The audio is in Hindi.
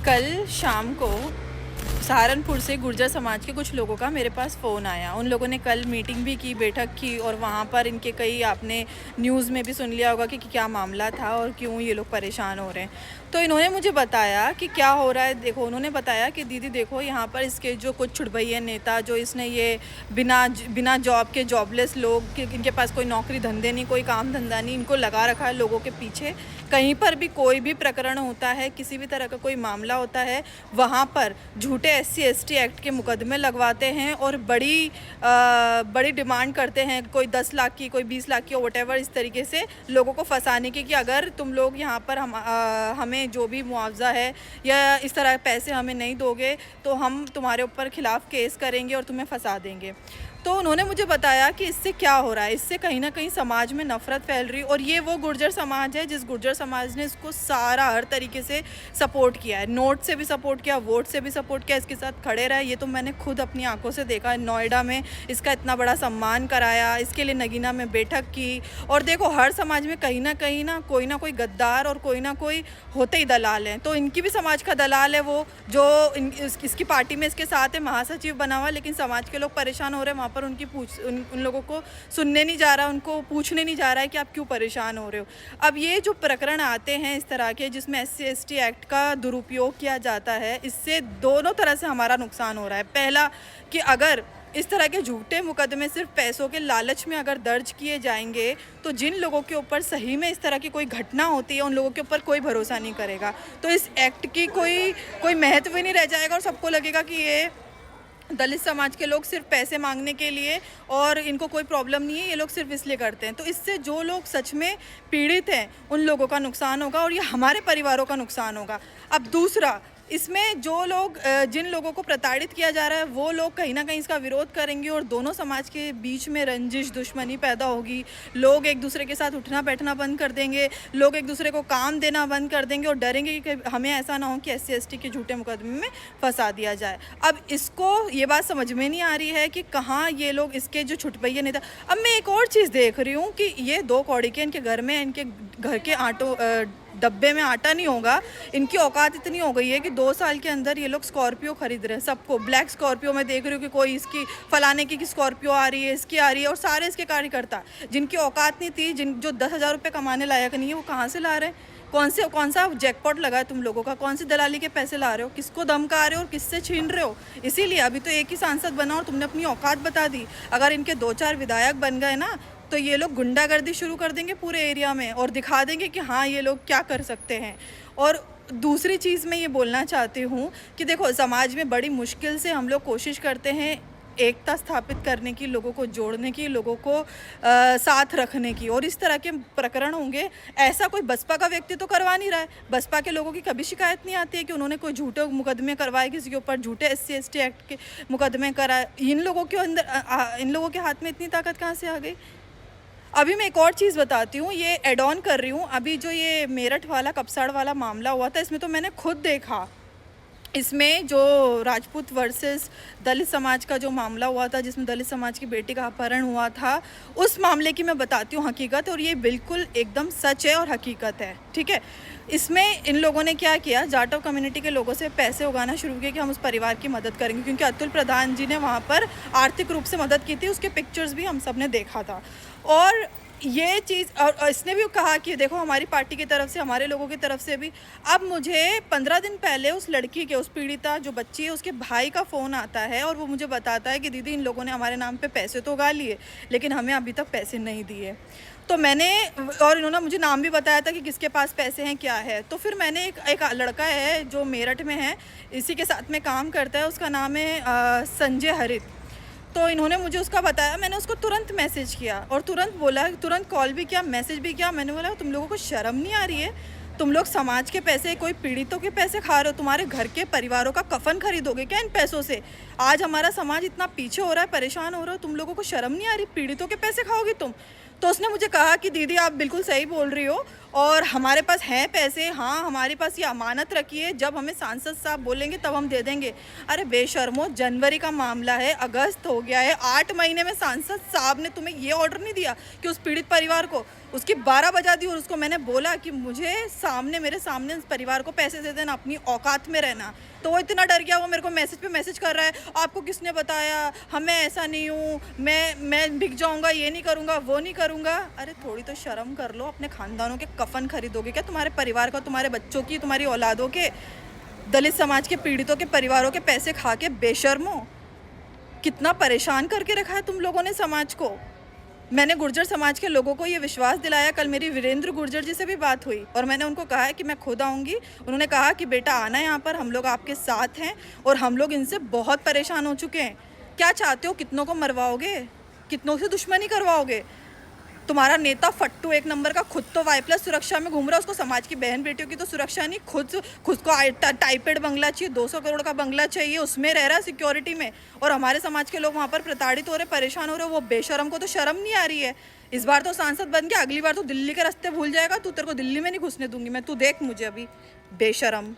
कल शाम को सहारनपुर से गुर्जर समाज के कुछ लोगों का मेरे पास फ़ोन आया। उन लोगों ने कल मीटिंग भी की, बैठक की और वहाँ पर इनके कई आपने न्यूज़ में भी सुन लिया होगा कि क्या मामला था और क्यों ये लोग परेशान हो रहे हैं। तो इन्होंने मुझे बताया कि क्या हो रहा है। देखो, उन्होंने बताया कि दीदी देखो, यहाँ पर इसके जो कुछ छुटभैया नेता जो इसने ये बिना जॉब के जॉबलेस लोग, इनके पास कोई नौकरी धंधे नहीं, कोई काम धंधा नहीं, इनको लगा रखा है लोगों के पीछे। कहीं पर भी कोई भी प्रकरण होता है, किसी भी तरह का कोई मामला होता है, वहाँ पर झूठे SC/ST एक्ट के मुकदमे लगवाते हैं और बड़ी डिमांड करते हैं, कोई 10 लाख की, कोई 20 लाख की, वटेवर, इस तरीके से लोगों को फंसाने की कि अगर तुम लोग यहाँ पर हमें जो भी मुआवजा है या इस तरह पैसे हमें नहीं दोगे तो हम तुम्हारे ऊपर खिलाफ केस करेंगे और तुम्हें फंसा देंगे। तो उन्होंने मुझे बताया कि इससे क्या हो रहा है, इससे कहीं ना कहीं समाज में नफ़रत फैल रही। और ये वो गुर्जर समाज है जिस गुर्जर समाज ने इसको सारा हर तरीके से सपोर्ट किया है, नोट से भी सपोर्ट किया, वोट से भी सपोर्ट किया, इसके साथ खड़े रहे। ये तो मैंने खुद अपनी आंखों से देखा, नोएडा में इसका इतना बड़ा सम्मान कराया, इसके लिए नगीना में बैठक की। और देखो, हर समाज में कहीं ना कोई गद्दार और कोई ना कोई होते ही दलाल हैं। तो इनकी भी समाज का दलाल है वो, जो इसकी पार्टी में इसके साथ है, महासचिव बना हुआ, लेकिन समाज के लोग परेशान हो रहे हैं। वहाँ पर उन लोगों को सुनने नहीं जा रहा, उनको पूछने नहीं जा रहा है कि आप क्यों परेशान हो रहे हो। अब ये जो प्रकरण आते हैं इस तरह के, जिसमें SC/ST एक्ट का दुरुपयोग किया जाता है, इससे दोनों तरह से हमारा नुकसान हो रहा है। पहला कि अगर इस तरह के झूठे मुकदमे सिर्फ पैसों के लालच में अगर दर्ज किए जाएंगे तो जिन लोगों के ऊपर सही में इस तरह की कोई घटना होती है उन लोगों के ऊपर कोई भरोसा नहीं करेगा। तो इस एक्ट की कोई महत्व ही नहीं रह जाएगा और सबको लगेगा कि ये दलित समाज के लोग सिर्फ पैसे मांगने के लिए, और इनको कोई प्रॉब्लम नहीं है, ये लोग सिर्फ इसलिए करते हैं। तो इससे जो लोग सच में पीड़ित हैं उन लोगों का नुकसान होगा और ये हमारे परिवारों का नुकसान होगा। अब दूसरा, इसमें जिन लोगों को प्रताड़ित किया जा रहा है वो लोग कहीं ना कहीं इसका विरोध करेंगे और दोनों समाज के बीच में रंजिश, दुश्मनी पैदा होगी। लोग एक दूसरे के साथ उठना बैठना बंद कर देंगे, लोग एक दूसरे को काम देना बंद कर देंगे और डरेंगे कि हमें ऐसा ना हो कि SC/ST के झूठे मुकदमे में फंसा दिया जाए। अब इसको ये बात समझ में नहीं आ रही है कि कहाँ ये लोग, इसके जो छुटभैया नेता। अब मैं एक और चीज़ देख रही हूँ कि ये 2 कौड़ी के इनके घर में, इनके घर के डब्बे में आटा नहीं होगा। इनकी औकात इतनी हो गई है कि 2 साल के अंदर ये लोग स्कॉर्पियो खरीद रहे हैं, सबको ब्लैक स्कॉर्पियो। मैं देख रही हूँ कि कोई इसकी फलाने की स्कॉर्पियो आ रही है, इसकी आ रही है, और सारे इसके कार्यकर्ता जिनकी औकात नहीं थी, जो 10,000 रुपये कमाने लायक नहीं है, वो कहाँ से ला रहे हैं? कौन सा जैकपॉट लगा है तुम लोगों का? कौन सी दलाली के पैसे ला रहे हो? किसको धमका रहे हो और किससे छीन रहे हो? इसीलिए अभी तो एक ही सांसद बना और तुमने अपनी औकात बता दी। अगर इनके 2-4 विधायक बन गए ना तो ये लोग गुंडागर्दी शुरू कर देंगे पूरे एरिया में और दिखा देंगे कि हाँ, ये लोग क्या कर सकते हैं। और दूसरी चीज़ मैं ये बोलना चाहती हूँ कि देखो, समाज में बड़ी मुश्किल से हम लोग कोशिश करते हैं एकता स्थापित करने की, लोगों को जोड़ने की, लोगों को साथ रखने की, और इस तरह के प्रकरण होंगे। ऐसा कोई बसपा का व्यक्ति तो करवा नहीं रहा है। बसपा के लोगों की कभी शिकायत नहीं आती है कि उन्होंने कोई झूठे मुकदमे करवाए, किसी के ऊपर झूठे SC/ST एक्ट के मुकदमे कराए। इन लोगों के हाथ में इतनी ताकत कहाँ से आ गई? अभी मैं एक और चीज़ बताती हूँ, ये एड ऑन कर रही हूँ। अभी जो ये मेरठ वाला कपसाड़ वाला मामला हुआ था, इसमें तो मैंने खुद देखा, इसमें जो राजपूत वर्सेस दलित समाज का जो मामला हुआ था, जिसमें दलित समाज की बेटी का अपहरण हुआ था, उस मामले की मैं बताती हूँ हकीकत, और ये बिल्कुल एकदम सच है और हकीकत है, ठीक है। इसमें इन लोगों ने क्या किया, जाटव कम्युनिटी के लोगों से पैसे उगाना शुरू किया कि हम उस परिवार की मदद करेंगे, क्योंकि अतुल प्रधान जी ने वहाँ पर आर्थिक रूप से मदद की थी। उसके पिक्चर्स भी हम सब ने देखा था। और ये चीज़, और इसने भी कहा कि देखो, हमारी पार्टी की तरफ से, हमारे लोगों की तरफ से भी। अब मुझे 15 दिन पहले उस लड़की के, उस पीड़िता जो बच्ची है, उसके भाई का फ़ोन आता है और वो मुझे बताता है कि दीदी, इन लोगों ने हमारे नाम पे पैसे तो उगा लिए लेकिन हमें अभी तक पैसे नहीं दिए। तो और इन्होंने मुझे नाम भी बताया था कि किसके पास पैसे हैं, क्या है। तो फिर मैंने एक लड़का है जो मेरठ में है, इसी के साथ में काम करता है, उसका नाम है संजय हरित। तो इन्होंने मुझे उसका बताया, मैंने उसको तुरंत मैसेज किया और तुरंत बोला, तुरंत कॉल भी किया, मैसेज भी किया। मैंने बोला, तुम लोगों को शर्म नहीं आ रही है? तुम लोग समाज के पैसे, कोई पीड़ितों के पैसे खा रहे हो? तुम्हारे घर के परिवारों का कफन खरीदोगे क्या इन पैसों से? आज हमारा समाज इतना पीछे हो रहा है, परेशान हो रहा हो, तुम लोगों को शर्म नहीं आ रही? पीड़ितों के पैसे खाओगे तुम? तो उसने मुझे कहा कि दीदी, आप बिल्कुल सही बोल रही हो और हमारे पास हैं पैसे, हाँ हमारे पास ये अमानत रखी है, जब हमें सांसद साहब बोलेंगे तब हम दे देंगे। अरे बेशर्मो, जनवरी का मामला है, अगस्त हो गया है, 8 महीने में सांसद साहब ने तुम्हें ये ऑर्डर नहीं दिया कि उस पीड़ित परिवार को उसकी 12 बजा दी और उसको मैंने बोला कि मुझे मेरे सामने उस परिवार को पैसे दे देना, अपनी औकात में रहना। तो वो इतना डर गया, वो मेरे को मैसेज पे मैसेज कर रहा है, आपको किसने बताया, हमें ऐसा नहीं हूँ, मैं बिक जाऊँगा, ये नहीं करूँगा, वो नहीं करूँगा। अरे थोड़ी तो शर्म कर लो, अपने खानदानों के कफन खरीदोगे क्या? तुम्हारे परिवार का, तुम्हारे बच्चों की, तुम्हारी औलादों के, दलित समाज के पीड़ितों के परिवारों के पैसे खा के बेशर्मो। कितना परेशान करके रखा है तुम लोगों ने समाज को। मैंने गुर्जर समाज के लोगों को ये विश्वास दिलाया। कल मेरी वीरेंद्र गुर्जर जी से भी बात हुई और मैंने उनको कहा है कि मैं खुद आऊँगी। उन्होंने कहा कि बेटा आना यहाँ पर, हम लोग आपके साथ हैं और हम लोग इनसे बहुत परेशान हो चुके हैं। क्या चाहते हो, कितनों को मरवाओगे, कितनों से दुश्मनी करवाओगे? तुम्हारा नेता फट्टू एक नंबर का खुद तो Y+ सुरक्षा में घूम रहा है, उसको समाज की बहन बेटियों की तो सुरक्षा नहीं, खुद को टाइपेड बंगला चाहिए, 200 करोड़ का बंगला चाहिए, उसमें रह रहा है सिक्योरिटी में। और हमारे समाज के लोग वहाँ पर प्रताड़ित हो रहे, परेशान हो रहे। वो बेशरम को तो शर्म नहीं आ रही है। इस बार तो सांसद बन गया, अगली बार तो दिल्ली के रास्ते भूल जाएगा। तेरे को दिल्ली में नहीं घुसने दूंगी मैं, तू देख मुझे अभी, बेशरम।